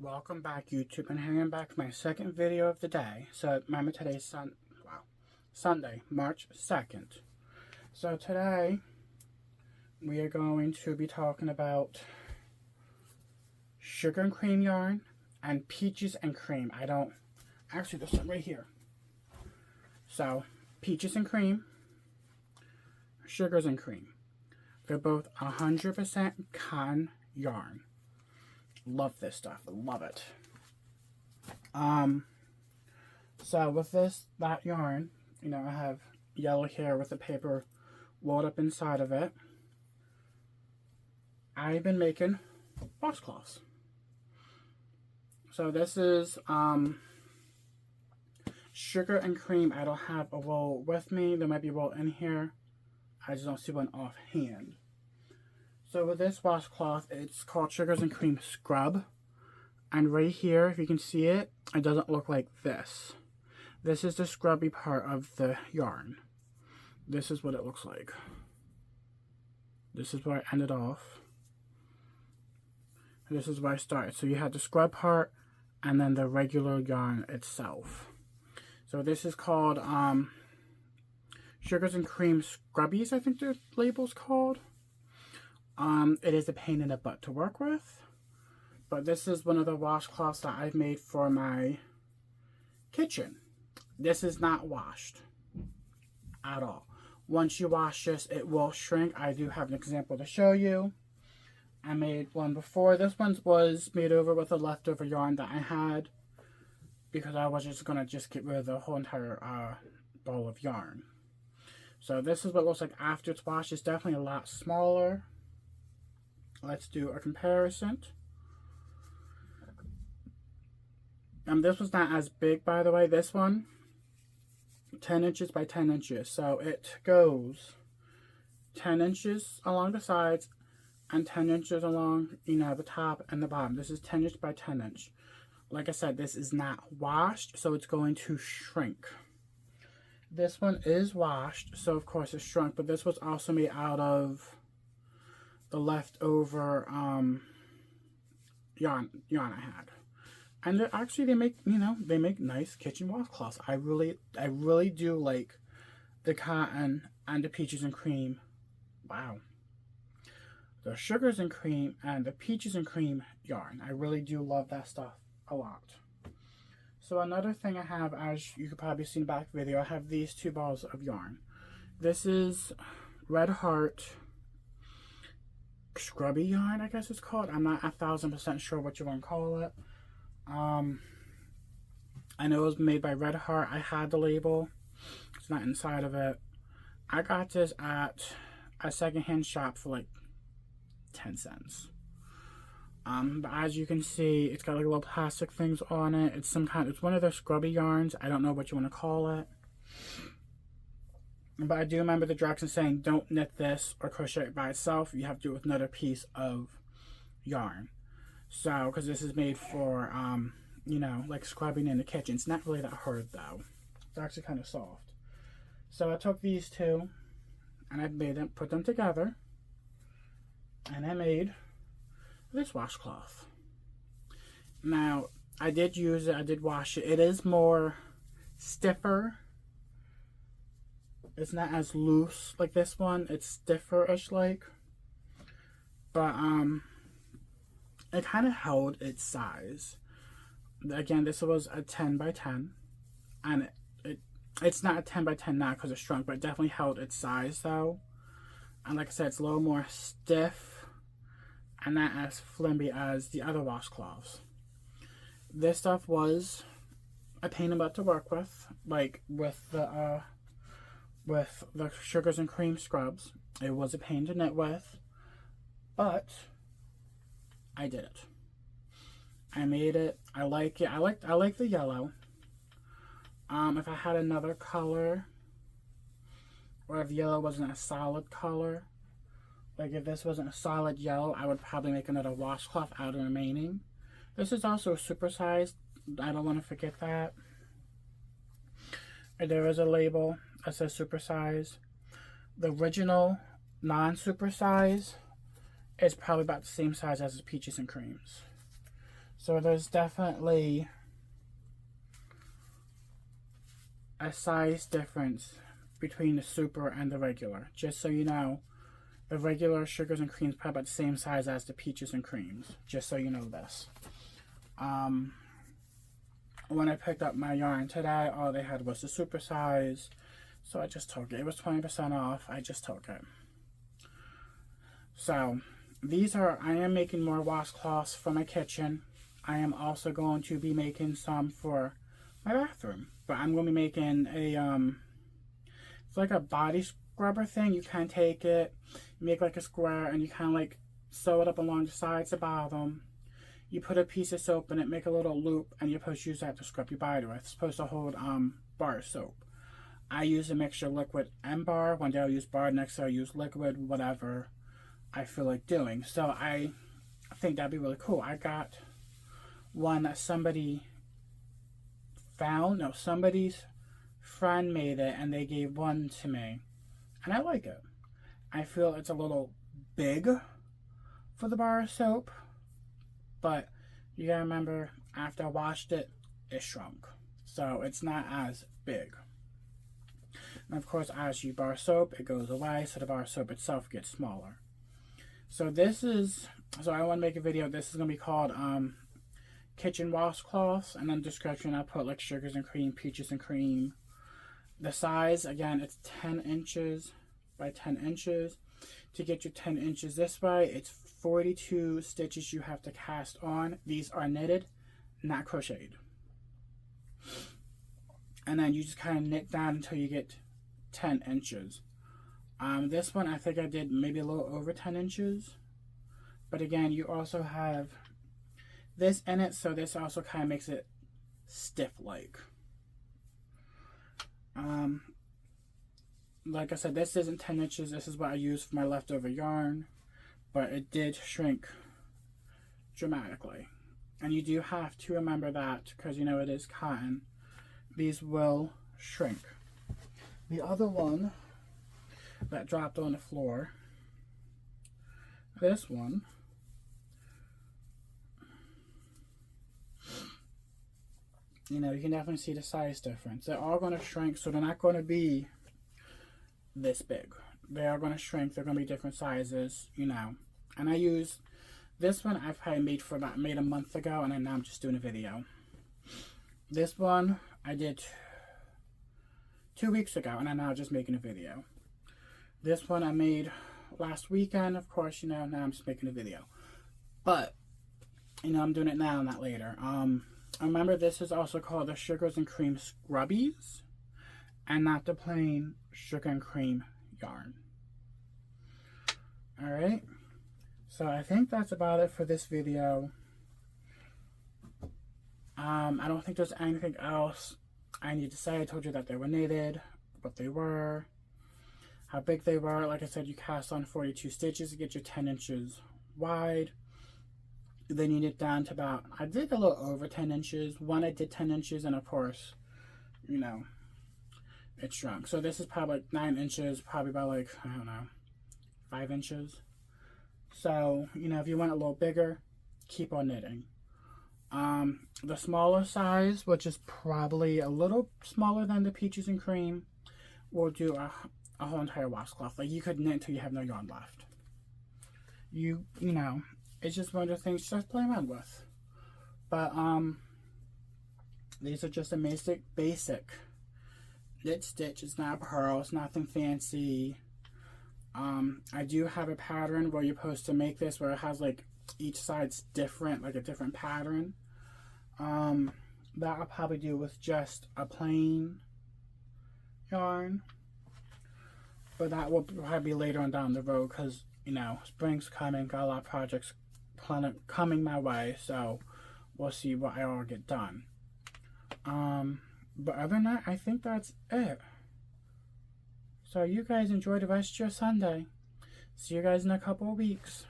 Welcome back, YouTube, and hanging back my second video of the day. So remember today's Sunday, March 2nd. So today we are going to be talking about sugar and cream yarn and peaches and cream. Actually there's some right here. So peaches and cream, sugars and cream. They're both 100% cotton yarn. Love this stuff. Love it. So with that yarn, I have yellow here with the paper rolled up inside of it. I've been making washcloths. So this is sugar and cream. I don't have a roll with me. There might be a roll in here. I just don't see one offhand. So with this washcloth, it's called Sugars and Cream Scrub. And right here, if you can see it, it doesn't look like this. This is the scrubby part of the yarn. This is what it looks like. This is where I ended off. This is where I started. So you have the scrub part and then the regular yarn itself. So this is called Sugars and Cream Scrubbies, I think the label's called. It is a pain in the butt to work with, but this is one of the washcloths that I've made for my kitchen. This is not washed at all. Once you wash this, it will shrink. I do have an example to show you. I made one before. This one was made over with a leftover yarn that I had because I was just going to get rid of the whole entire ball of yarn. So this is what it looks like after it's washed. It's definitely a lot smaller. Let's do a comparison. This was not as big, by the way. This one, 10 inches by 10 inches. So it goes 10 inches along the sides and 10 inches along, the top and the bottom. This is 10 inch by 10 inch. Like I said, this is not washed, so it's going to shrink. This one is washed, so of course it shrunk, but this was also made out of the leftover yarn I had. And actually they make, they make nice kitchen washcloths. I really do like the cotton and the peaches and cream. Wow. The sugars and cream and the peaches and cream yarn. I really do love that stuff a lot. So another thing I have, as you could probably see in the back video, I have these two balls of yarn. This is Red Heart scrubby yarn, I guess it's called. I'm not 1000% sure what you want to call it. I know it was made by Red Heart. I had the label. It's not inside of it. I got this at a secondhand shop for like 10 cents. But as you can see, it's got like little plastic things on it. It's one of their scrubby yarns. I don't know what you want to call it. But I do remember the directions saying don't knit this or crochet it by itself. You have to do it with another piece of yarn. So, because this is made for, like scrubbing in the kitchen. It's not really that hard though. It's actually kind of soft. So I took these two and I put them together. And I made this washcloth. Now, I did use it. I did wash it. It is more stiffer. It's not as loose like this one. It's stiffer-ish like. But, it kind of held its size. Again, this was a 10 by 10. And it's not a 10 by 10 now because it shrunk, but it definitely held its size though. And like I said, it's a little more stiff and not as flimsy as the other washcloths. This stuff was a pain in the butt to work with. Like with the sugars and cream scrubs, it was a pain to knit with, but I did it. I made it. I like it. I like the yellow. If I had another color, or if yellow wasn't a solid color, like if this wasn't a solid yellow, I would probably make another washcloth out of the remaining. This is also supersized. I don't want to forget that. There is a label that says supersize. The original non-supersize is probably about the same size as the peaches and creams. So there's definitely a size difference between the super and the regular. Just so you know, the regular sugars and creams probably about the same size as the peaches and creams. Just so you know this. When I picked up my yarn today, all they had was the super size. So I just took it. It was 20% off. I just took it. So these are, I am making more washcloths for my kitchen. I am also going to be making some for my bathroom. But I'm going to be making a, it's like a body scrubber thing. You kind of take it, make like a square, and you kind of like sew it up along the sides, the bottom. You put a piece of soap in it, make a little loop, and you're supposed to use that to scrub your body with. It's supposed to hold bar soap. I use a mixture of liquid and bar. One day I'll use bar, next day I'll use liquid, whatever I feel like doing. So I think that'd be really cool. I got one that somebody found. No, somebody's friend made it, and they gave one to me. And I like it. I feel it's a little big for the bar soap. But you gotta remember, after I washed it, it shrunk. So it's not as big. And of course, as you bar soap, it goes away, so the bar soap itself gets smaller. So this is, so I want to make a video. This is going to be called kitchen washcloths. And then description, I'll put like sugars and cream, peaches and cream. The size, again, it's 10 inches by 10 inches. To get your 10 inches this way, it's 42 stitches you have to cast on. These are knitted, not crocheted. And then you just kind of knit down until you get 10 inches. This one, I think I did maybe a little over 10 inches. But again, you also have this in it, so this also kind of makes it stiff-like. Like I said, this isn't 10 inches. This is what I used for my leftover yarn. But it did shrink dramatically. And you do have to remember that, because you know it is cotton. These will shrink. The other one that dropped on the floor, this one, you know, you can definitely see the size difference. They're all going to shrink, so they're not going to be this big. They are going to shrink. They're going to be different sizes, you know. And I use this one. I probably made a month ago, and now I'm just doing a video. This one I did 2 weeks ago, and I'm now just making a video. This one I made last weekend, of course, you know. Now I'm just making a video, but you know, I'm doing it now, not later. Remember, this is also called the Sugars and Cream Scrubbies, and not the plain sugar and cream yarn. Alright, so I think that's about it for this video. I don't think there's anything else I need to say. I told you that they were knitted, what they were, how big they were. Like I said, you cast on 42 stitches to get your 10 inches wide. Then you knit down to about, I did a little over 10 inches. One I did 10 inches, and of course, you know, it shrunk. So this is probably like 9 inches, probably about like, I don't know, 5 inches. So, you know, if you want a little bigger, keep on knitting. The smaller size, which is probably a little smaller than the peaches and cream, will do a whole entire washcloth. Like, you could knit until you have no yarn left. You know, it's just one of the things just play around with. But, these are just a basic knit stitch. It's not a purl, it's nothing fancy. I do have a pattern where you're supposed to make this, where it has like each side's different, like a different pattern. That I'll probably do with just a plain yarn. But that will probably be later on down the road, because, you know, spring's coming, got a lot of projects coming my way, so we'll see what I all get done. But other than that, I think that's it. So you guys enjoy the rest of your Sunday. See you guys in a couple of weeks.